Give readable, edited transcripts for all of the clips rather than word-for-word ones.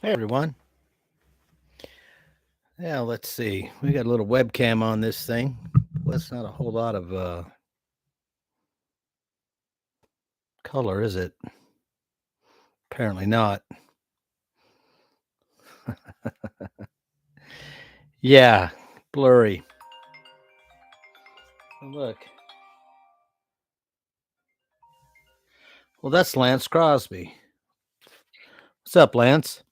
Hey everyone. Yeah, let's see. We got a little webcam on this thing. Well, it's not a whole lot of color, is it? Apparently not. Yeah, blurry. Oh, look. Well, that's Lance Crosby. What's up, Lance?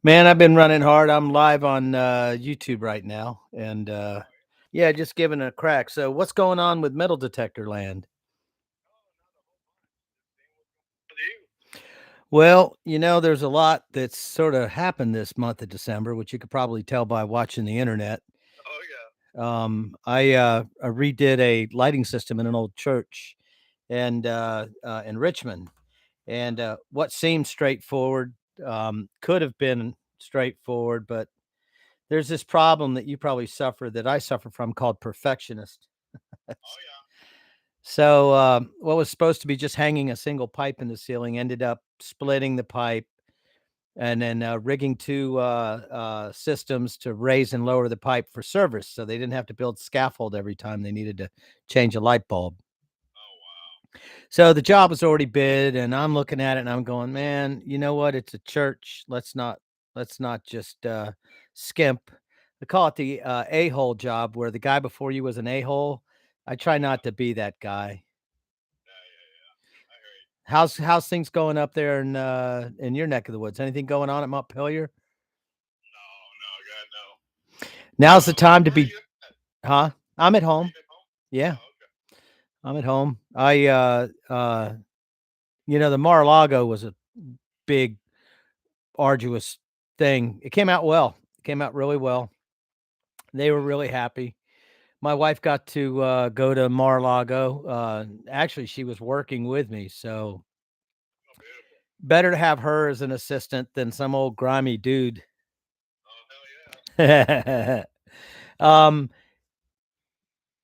Man, I've been running hard. I'm live on YouTube right now, and yeah, just giving it a crack. So, what's going on with Metal Detector Land? Well, there's a lot that's sort of happened this month of December, which you could probably tell by watching the internet. I redid a lighting system in an old church, and in Richmond, and what seemed straightforward could have been straightforward, but there's this problem that you probably suffer that I suffer from called perfectionist. So what was supposed to be just hanging a single pipe in the ceiling ended up splitting the pipe and then rigging two systems to raise and lower the pipe for service, so they didn't have to build scaffold every time they needed to change a light bulb. So the job was already bid, and I'm looking at it and I'm going, man, you know what? It's a church. Let's not just skimp. I call it the a-hole job, where the guy before you was an a-hole. I try not to be that guy. How's things going up there in your neck of the woods? Anything going on at Montpelier? Now's the time to be, huh? I'm at home. Yeah, I'm at home. The Mar-a-Lago was a big, arduous thing. It came out well. It came out really well. They were really happy. My wife got to go to Mar-a-Lago. Actually, she was working with me, so better to have her as an assistant than some old grimy dude. um,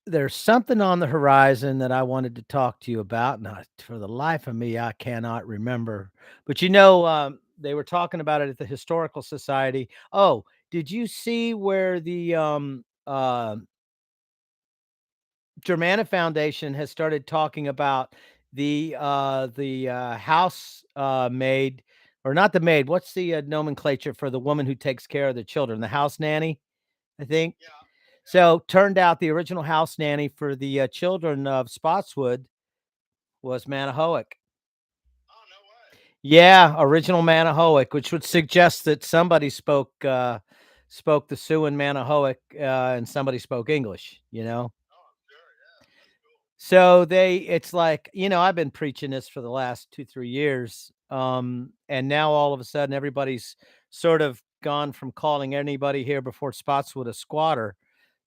there's something on the horizon that I wanted to talk to you about, and for the life of me, I cannot remember. But they were talking about it at the Historical Society. Oh, did you see where the Germana Foundation has started talking about the house maid, or not the maid? What's the nomenclature for the woman who takes care of the children? The house nanny, I think. So turned out the original house nanny for the children of Spotswood was Manahoac. Yeah, original Manahoac, which would suggest that somebody spoke the Sioux in Manahoac, and somebody spoke English. So it's like, I've been preaching this for the last 2, 3 years. And now all of a sudden everybody's sort of gone from calling anybody here before Spotswood a squatter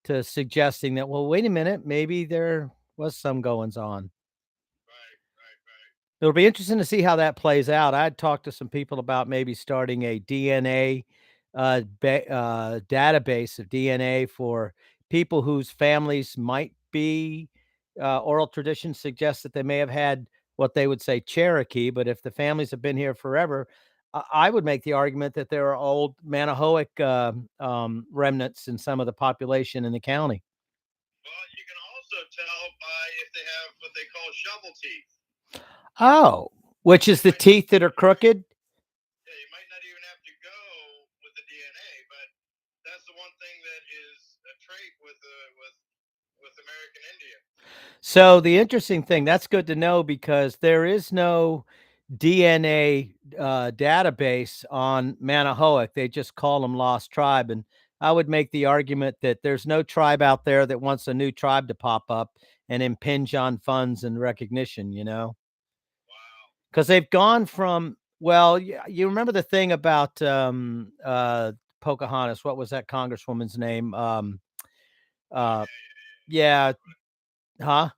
to suggesting that, well, wait a minute, maybe there was some goings on. It'll be interesting to see how that plays out. I'd talked to some people about maybe starting a DNA database of DNA for people whose families might be oral traditions suggest that they may have had what they would say Cherokee, but if the families have been here forever, I would make the argument that there are old Manahoac remnants in some of the population in the county. Oh, which is the teeth that are crooked? So the interesting thing, that's good to know, because there is no DNA database on Manahoac. They just call them Lost Tribe. And I would make the argument that there's no tribe out there that wants a new tribe to pop up and impinge on funds and recognition. Because they've gone from, well, you remember the thing about Pocahontas? What was that congresswoman's name? Uh, yeah, huh?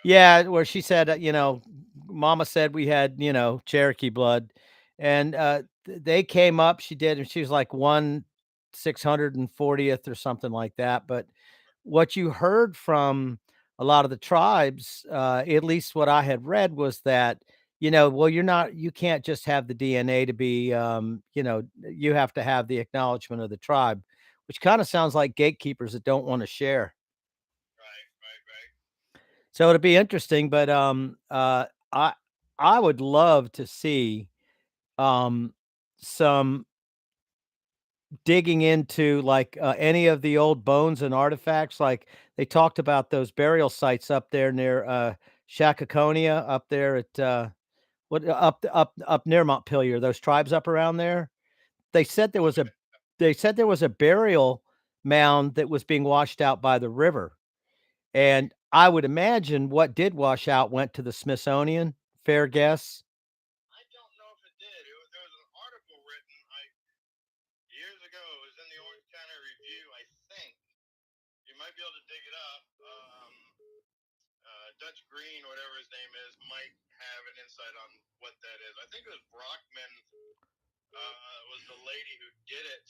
Yeah, where she said, "Mama said we had, Cherokee blood," and they came up. She did, and she was like 1/640th or something like that. But what you heard from a lot of the tribes, at least what I had read, was that well, you can't just have the DNA to be, you have to have the acknowledgement of the tribe, which kind of sounds like gatekeepers that don't want to share. Right, right, right. So it'll be interesting, but I I would love to see um, some digging into like any of the old bones and artifacts. Like they talked about those burial sites up there near Shakakonia, up there at up near Montpelier. Those tribes up around there. They said there was a Okay. they said there was a burial mound that was being washed out by the river. And I would imagine what did wash out went to the Smithsonian. Fair guess. I don't know if it did. There was an article written years ago. It was in the Orange County Review, I think. You might be able to dig it up. Dutch Green, whatever his name is, might have an insight on what that is. I think it was Brockman was the lady who did it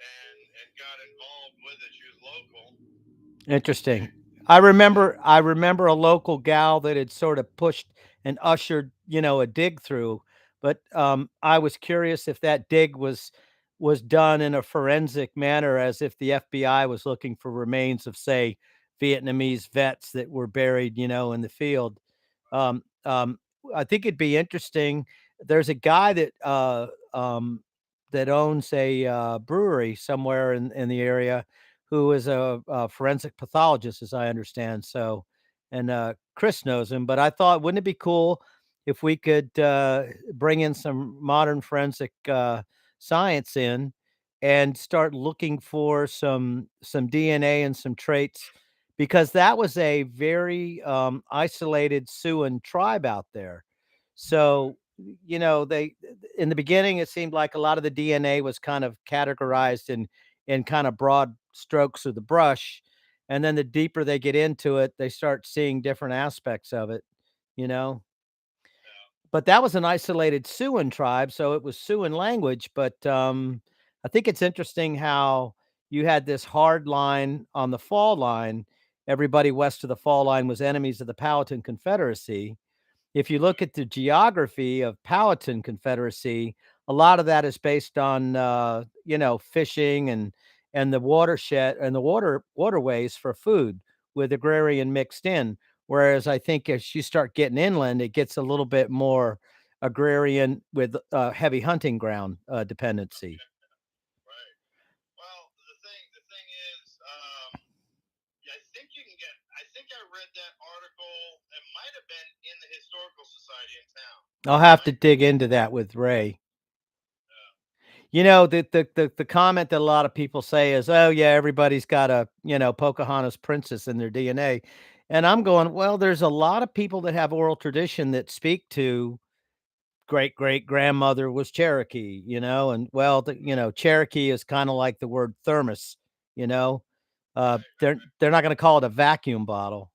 and got involved with it. She was local. Interesting. And I yeah, remember I remember a local gal that had sort of pushed and ushered, a dig through, but, I was curious if that dig was done in a forensic manner as if the FBI was looking for remains of, say, Vietnamese vets that were buried, in the field. Um, I think it'd be interesting. There's a guy that owns a, brewery somewhere in the area who is a forensic pathologist, as I understand. So, and Chris knows him. But I thought, wouldn't it be cool if we could bring in some modern forensic science in and start looking for some DNA and some traits, because that was a very isolated Siouan tribe out there. right. So, they in the beginning it seemed like a lot of the DNA was kind of categorized in kind of broad strokes of the brush. And then the deeper they get into it, they start seeing different aspects of it, you know? Yeah. But that was an isolated Siouan tribe, so it was Siouan language. But I think it's interesting how you had this hard line on the fall line. Everybody west of the fall line was enemies of the Powhatan Confederacy. If you look Right. at the geography of Powhatan Confederacy, a lot of that is based on fishing and the watershed and the waterways for food with agrarian mixed in. Whereas I think as you start getting inland, it gets a little bit more agrarian with heavy hunting ground dependency. Okay. Right. Well, the thing is, yeah, I think you can get. I think I read that article. It might have been in the historical society in town. I'll It have to might. dig into that with Ray. Uh, The comment that a lot of people say is, "Oh, yeah, everybody's got a, Pocahontas princess in their DNA." And I'm going, "Well, there's a lot of people that have oral tradition that speak to great-great-grandmother was Cherokee, and, well, Cherokee is kinda like the word thermos, you know? right. Right. They're not gonna call it a vacuum bottle.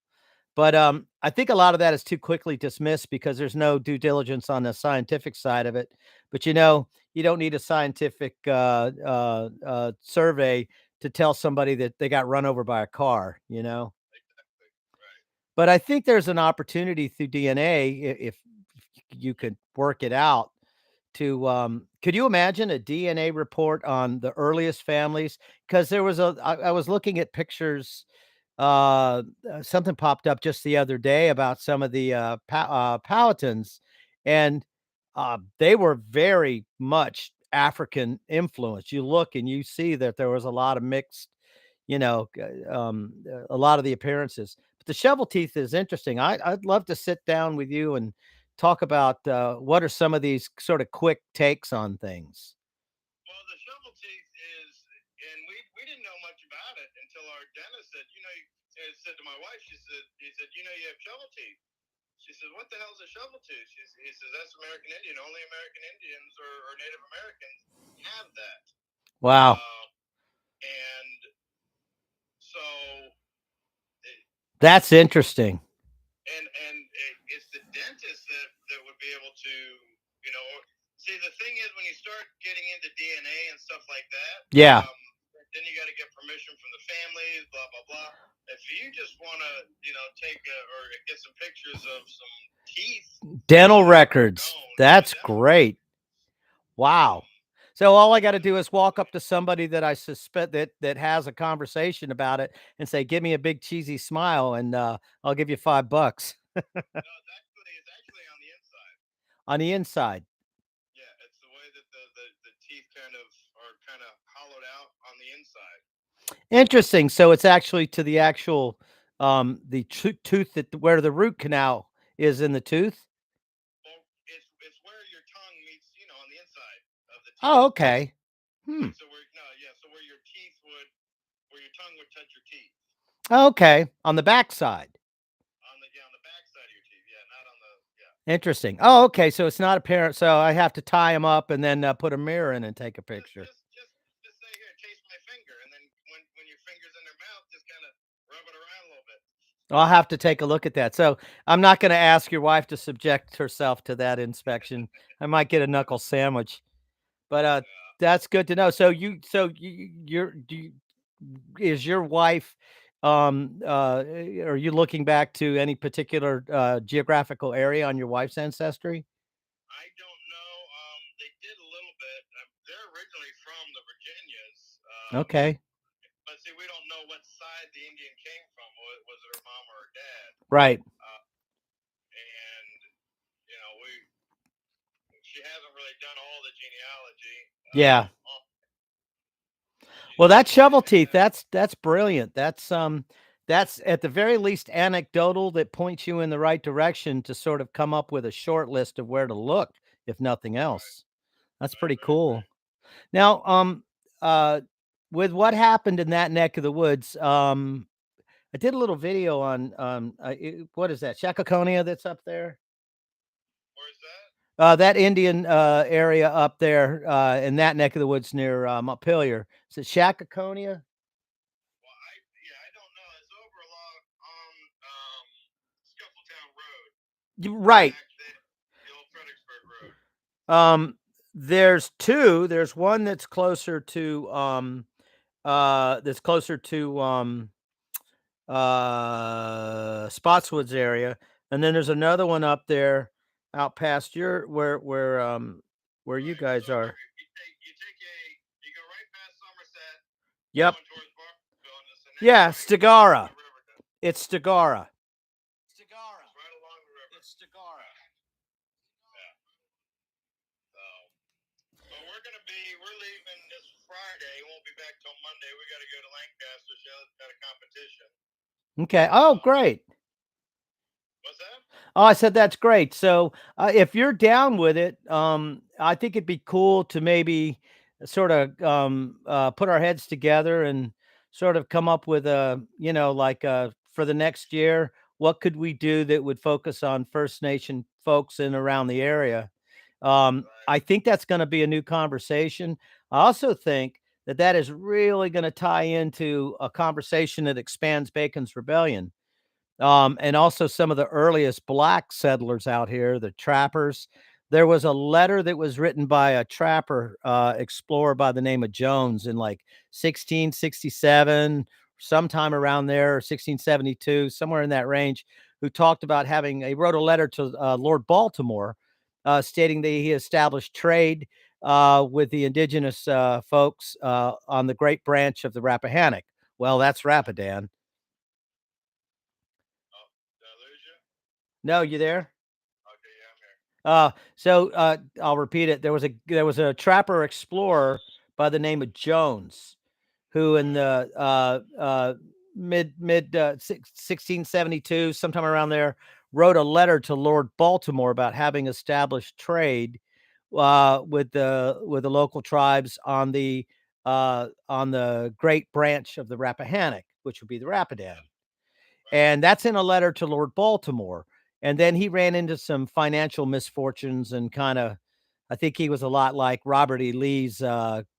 But, I think a lot of that is too quickly dismissed because there's no due diligence on the scientific side of it. But, you don't need a scientific, survey to tell somebody that they got run over by a car, you know? Exactly. Right. But I think there's an opportunity through DNA if you could work it out to, could you imagine a DNA report on the earliest families? Because I was looking at pictures, something popped up just the other day about some of the, Powhatans, and, they were very much African influence. You look and you see that there was a lot of mixed, a lot of the appearances. But the shovel teeth is interesting. I'd love to sit down with you and talk about, what are some of these sort of quick takes on things. Well, the shovel teeth is, and we didn't know much about it until our dentist said, said to my wife, he said, you have shovel teeth. She says, what the hell is a shovel tooth? He says, that's American Indian. Only American Indians or Native Americans have that. Wow, Uh, and so, it, that's interesting. it's the dentist that would be able to, you know, see, the thing is when you start getting into DNA and stuff like that, Yeah. then you got to get permission from the families, blah, blah, blah. if you just want to, take or get some pictures of some teeth, Dental or records. bone, yeah, That's dental great. records. Wow. Um, So all I got to do is walk up to somebody that I suspect that has a conversation about it and say, "Give me a big cheesy smile, and I'll give you $5." no, it's actually on the inside. On the inside. Yeah, it's the way that the teeth kind of hollowed out on the inside. Interesting. So it's actually to the actual the tooth that where the root canal is in the tooth. Well, it's where your tongue meets, on the inside of the Oh, teeth. okay. Hmm. Like so where no, yeah, so where your tongue would touch your teeth. Okay. On the back side. On the back side of your teeth. Yeah, not on the yeah. Interesting. Oh, okay. So it's not apparent. So I have to tie them up and then put a mirror in and take a Just picture. just just just say here, taste my finger, and then when your finger's in their mouth, just kind of rub it around a little bit. I'll have to take a look at that. So I'm not going to ask your wife to subject herself to that inspection. I might get a knuckle sandwich, but Yeah. that's good to know. So you're is your wife are you looking back to any particular geographical area on your wife's ancestry? I don't know. They did a little bit. They're originally from the Virginias, Okay. but see, we don't know what side the Indian came from. Was it her mom or her dad? Right. Uh, and we she hasn't really done all the genealogy. Yeah. She's Well, that shovel and teeth, that's brilliant. That's at the very least anecdotal that points you in the right direction to sort of come up with a short list of where to look, if nothing right, else. That's pretty right, cool. right. Now, uh, with what happened in that neck of the woods, I did a little video on what is that, Shakakonia that's up there? Where's that? That Indian area up there in that neck of the woods near Montpelier. Is it Shakakonia? Well, I don't know. It's over along on Scuffletown Road, Right. back then, the old Fredericksburg Road. Um, there's 2. There's one that's closer to Spotswoods area, and then there's another one up there out past your where you Right. So guys if are. you go right past Somerset, Yep. going towards Barberville, and it's the next Yeah, right, right along Stigara. the river. It's Stigara. It's right along the river. Yeah. So, but we're leaving this Friday. Won't be back till Monday. We got to go to Lancaster. Show at a competition. Okay. Oh, Um, great. what's that? Oh, I said that's great. So, if you're down with it, I think it'd be cool to maybe sort of put our heads together and sort of come up with a, like for the next year, what could we do that would focus on First Nation folks in around the area? Right. I think that's going to be a new conversation. I also think that that is really going to tie into a conversation that expands Bacon's Rebellion, and also some of the earliest black settlers out here, the trappers. There was a letter that was written by a trapper explorer by the name of Jones in like 1667, sometime around there, or 1672, somewhere in that range, who talked about he wrote a letter to Lord Baltimore stating that he established trade with the indigenous folks on the Great Branch of the Rappahannock. Well, that's Rapidan. Oh, did I lose you? No, you there? Okay, yeah, I'm here. I'll repeat it. There was a trapper explorer by the name of Jones, who in Right. the mid 1672, sometime around there, wrote a letter to Lord Baltimore about having established trade with the local tribes on the Great Branch of the Rappahannock, which would be the Rapidan. Yeah. Right. And that's in a letter to Lord Baltimore. And then he ran into some financial misfortunes and kind of, I think he was a lot like Robert E. Lee's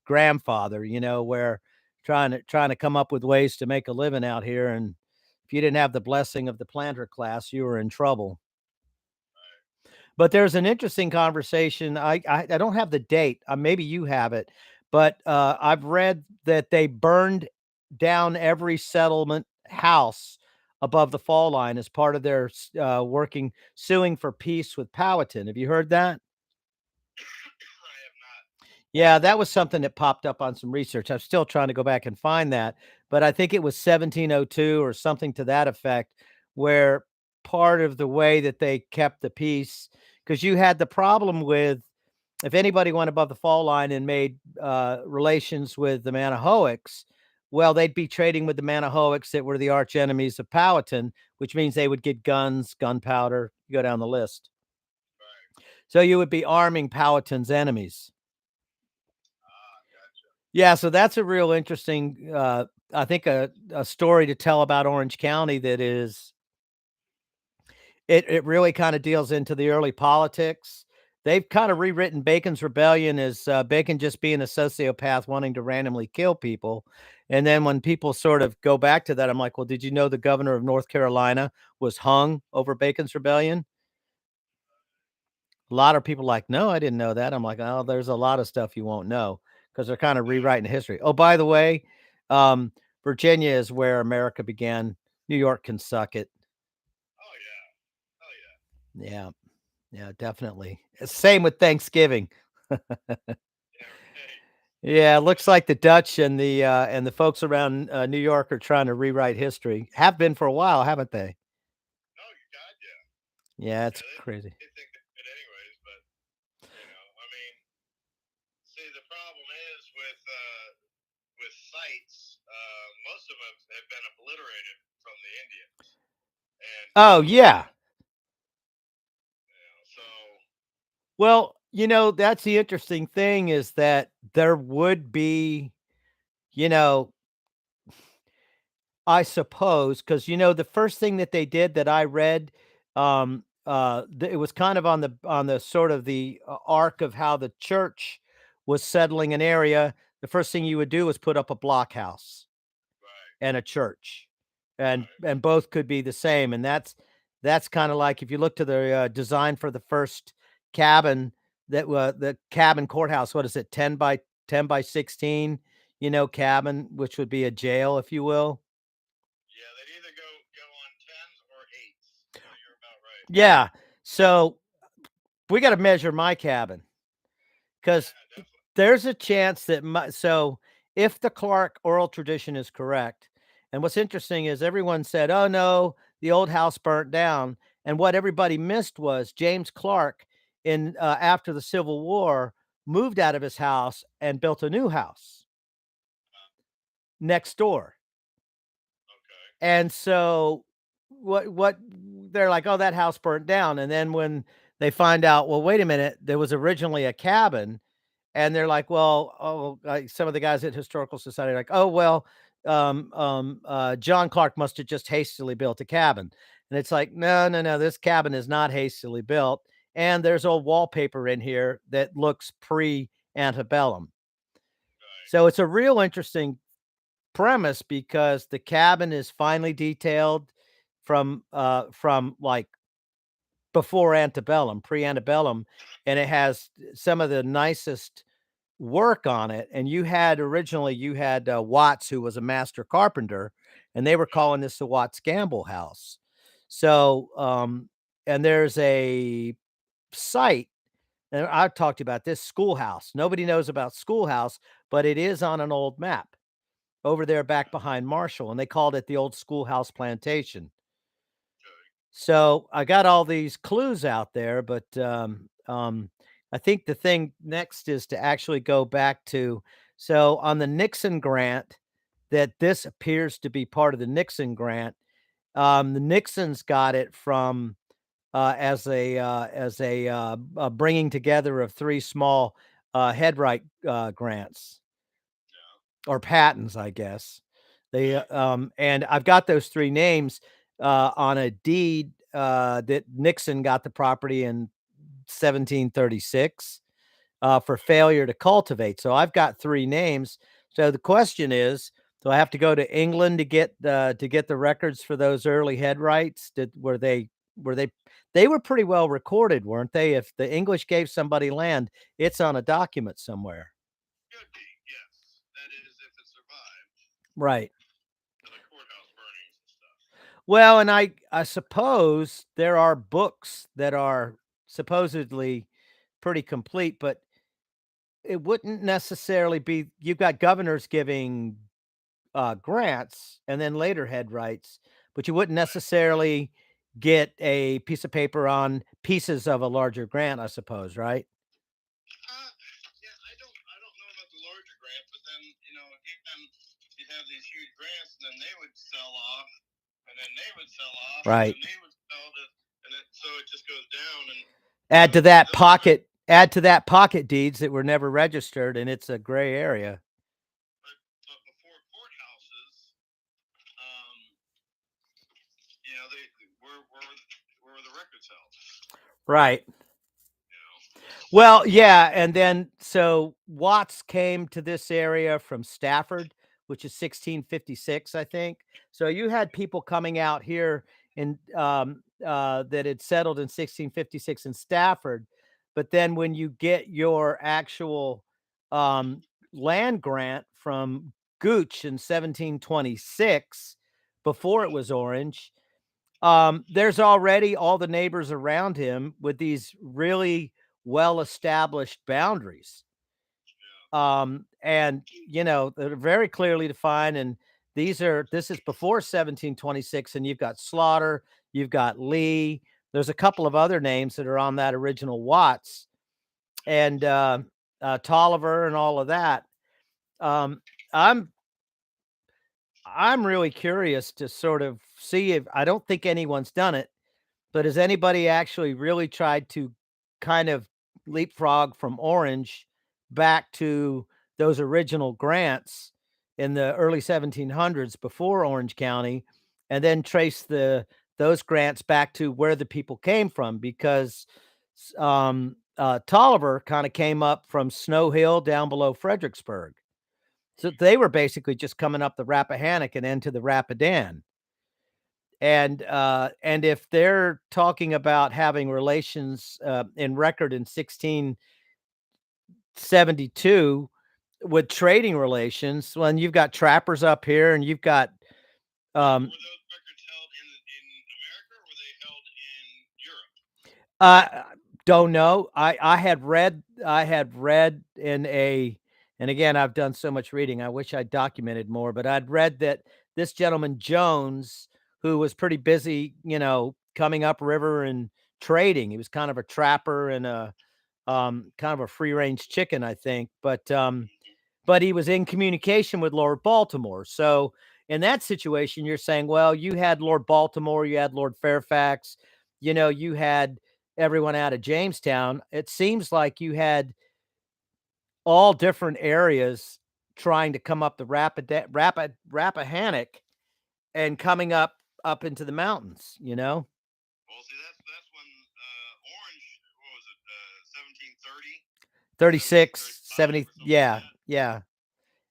grandfather, where trying to come up with ways to make a living out here. And if you didn't have the blessing of the planter class, you were in trouble. Right. But there's an interesting conversation. I don't have the date. Maybe you have it, but I've read that they burned down every settlement house above the fall line as part of their suing for peace with Powhatan. Have you heard that? I have not. Yeah, that was something that popped up on some research. I'm still trying to go back and find that, but I think it was 1702 or something to that effect, where part of the way that they kept the peace, because you had the problem with if anybody went above the fall line and made relations with the Manahawks, well, they'd be trading with the Manahawks that were the arch enemies of Powhatan, which means they would get guns, gunpowder, you go down the list. Right. So you would be arming Powhatan's enemies. Gotcha. Yeah, so that's a real interesting, I think a story to tell about Orange County that is it really kinda deals into the early politics. They've kinda rewritten Bacon's Rebellion as, Bacon just being a sociopath wanting to randomly kill people, and then when people sort of go back to that, I'm like, "Well, did you know the governor of North Carolina was hung over Bacon's Rebellion?" A lot of people like, "No, I didn't know that." I'm like, "Oh, there's a lot of stuff you won't know because 'cause they're kinda Yeah. rewriting history." Oh, by the way, um, Virginia is where America began. New York can suck it. Oh yeah. Oh yeah. Yeah. Yeah, definitely. Same with Thanksgiving. Yeah. Right. Yeah, it looks like the Dutch and the folks around, New York are trying to rewrite history. Have been for a while, haven't they? No, you got yeah. Yeah, it's Yeah. crazy. They think they could anyways, but I mean, see, the problem is with sites. Most of them have been obliterated from the Indians, and Oh, yeah. so Well, that's the interesting thing is that there would be, you know, I suppose, because the first thing that they did that I read, it was kind of on the sort of the arc of how the church was settling an area. The first thing you would do is put up a blockhouse right, and a church, and right, and both could be the same. And that's kind of like if you look to the design for the first cabin the cabin courthouse. What is it? 10 by 16, cabin, which would be a jail, if you will. yeah. They'd either go on tens or eights. So you're about right. Yeah. So we got to measure my cabin because Yeah, definitely. there's a chance that if the Clark oral tradition is correct, and what's interesting is everyone said, "Oh no, the old house burnt down," and what everybody missed was James Clark in after the Civil War moved out of his house and built a new house next door. Okay. And so what they're like, "Oh, that house burnt down." And then when they find out, well, wait a minute, there was originally a cabin, and they're like, "Well," like some of the guys at Historical Society are like, "Oh, well, John Clark must have just hastily built a cabin." And it's like, "No, no, no, this cabin is not hastily built, and there's old wallpaper in here that looks pre-antebellum." Right. So it's a real interesting premise because the cabin is finely detailed from like before antebellum, pre-antebellum, and it has some of the nicest work on it. And you had Watts, who was a master carpenter, and they were Yeah. calling this the Watts Gamble House. So, and there's a site, and I've talked about this schoolhouse. Nobody knows about schoolhouse, but it is on an old map over there back behind Marshall, and they called it the old schoolhouse plantation. Okay. So I got all these clues out there, but I think the thing next is to actually go back to so on the Nixon grant, that this appears to be part of the Nixon grant. The Nixons got it from as a bringing together of three small headright grants Yeah. or patents, I guess. They, Okay. and I've got those 3 names, on a deed, that Nixon got the property in 1736, for Okay. failure to cultivate. So I've got 3 names. So the question is, do I have to go to England to get the records for those early headrights? Were they were pretty well recorded, weren't they? If the English gave somebody land, it's on a document somewhere. Could be. Yes. That is if it survived Right. the courthouse burnings. Well, and I suppose there are books that are supposedly pretty complete, but it wouldn't necessarily be you've got governors giving, grants and then later head rights, but you wouldn't Right. necessarily get a piece of paper on pieces of a larger grant, I suppose, right? Yeah, I don't know about the larger grant, but then again, you'd have these huge grants, and then they would sell off, and then they would sell off, and Right. then they would sell to, and then so it just goes down, and Add to it that doesn't matter. pocket deeds that were never registered, and it's a gray area. But before courthouses, um, they where the records held. Right. You know, Well, yeah, and then so Watts came to this area from Stafford, which is 1656, I think. So you had people coming out here in that had settled in 1656 in Stafford, but then when you get your actual um, land grant from Gooch in 1726, before it was Orange, there's already all the neighbors around him with these really well-established boundaries. And they're very clearly defined. And this is before 1726, and you've got Slaughter, you've got Lee. There's a couple of other names that are on that original Watts and Tolliver and all of that. Um, I'm I'm really curious to sort of see if I don't think anyone's done it. But has anybody actually really tried to kind of leapfrog from Orange back to those original grants in the early 1700s before Orange County, and then trace those grants back to where the people came from? Because Tolliver kind of came up from Snow Hill down below Fredericksburg. So they were basically just coming up the Rappahannock and into the Rapidan. And if they're talking about having relations in record in 1672 with trading relations, when you've got trappers up here and you've got um were those records held in America, or were they held in Europe? I don't know. I had read in a and again, I've done so much reading. I wish I'd documented more, but I'd read that this gentleman Jones, who was pretty busy, coming up river and trading. He was kind of a trapper and a kind of a free range chicken, I think. But he was in communication with Lord Baltimore. So in that situation, you're saying, well, you had Lord Baltimore, you had Lord Fairfax, you had everyone out of Jamestown. It seems like you had all different areas trying to come up the Rappahannock and coming up into the mountains. Well, see, that's when Orange, what was it, 1730, 36, 1735, 70. or something like Yeah, that. yeah.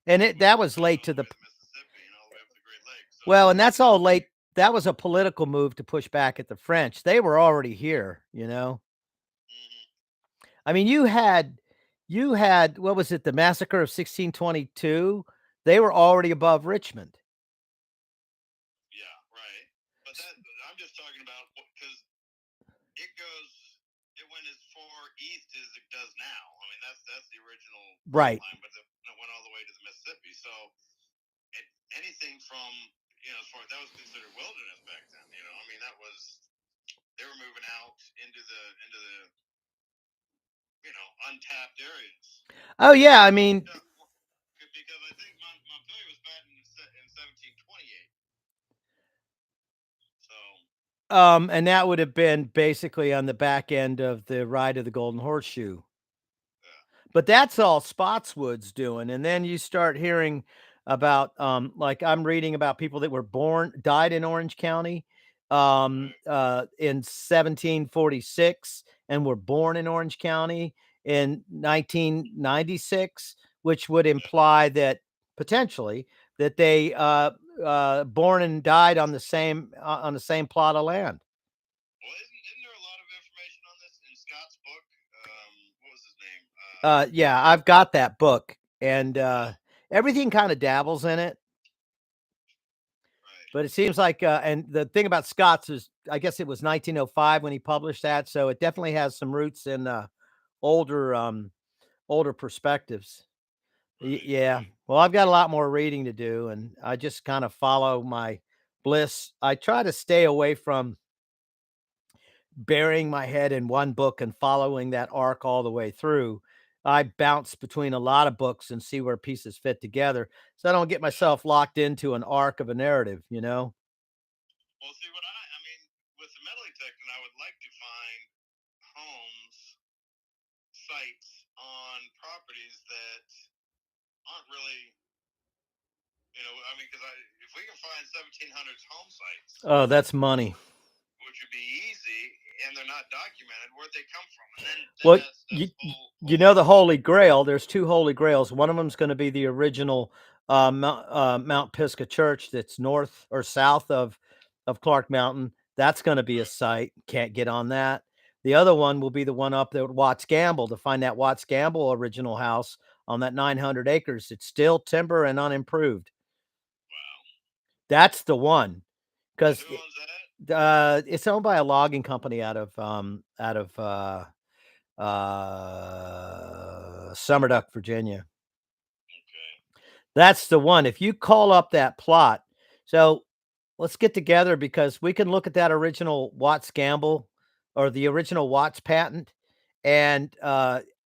And That's when that they were was coming late all to the the way to Mississippi and all the way up the Great Lakes. So well, and that's all that's late. That was a political move to push back at the French. They were already here. hmm I mean, you had what was it, the massacre of 1622? They were already above Richmond. yeah, right. But I'm just talking about because it goes, it went as far east as it does now. I mean, that's the original fault Right. line, but it went all the way to the Mississippi. So it, anything from as far that was considered wilderness back then. I mean, that was they were moving out into the untapped areas. Oh yeah, I Because mean, because I think Montpelier was founded in 1728. So and that would have been basically on the back end of the ride of the Golden Horseshoe. yeah, But that's all Spotswood's doing, and then you start hearing about, like, I'm reading about people that died in Orange County, right. in 1746 and were born in Orange County in 1996, which would Yeah. imply that potentially that they, born and died on the same plot of land. Well, isn't there a lot of information on this in Scott's book? What was his name? Yeah, I've got that book, and, Yeah, everything kinda dabbles in it. right. But it seems like, and the thing about Scott's is, I guess it was 1905 when he published that, so it definitely has some roots in older, older perspectives. Right, Yeah. right. Well, I've got a lot more reading to do, and I just kind of follow my bliss. I try to stay away from burying my head in one book and following that arc all the way through. I bounce between a lot of books and see where pieces fit together, so I don't get Yeah. myself locked into an arc of a narrative, you know? Well, see what I mean with the metal detecting, I would like to find homes, sites on properties that aren't really, I mean, because if we can find 1700s home sites, Oh, that's money. which would be easy, and they're not documented, where'd they come from? And then Well, that's you whole know the other. Holy Grail. There's two Holy Grails. One of them's going to be the original Mount Pisgah Church that's north or south of Clark Mountain. That's going to be a Right. site. Can't get on that. The other one will be the one up there at Watts Gamble to find that Watts Gamble original house on that 900 acres. It's still timber and unimproved. Wow. That's the one And because who owns that? it's owned by a logging company out of Summerduck, Virginia. Okay. That's the one. If you call up that plot, so let's get together because we can look at that original Watts Gamble or the original Watts patent, and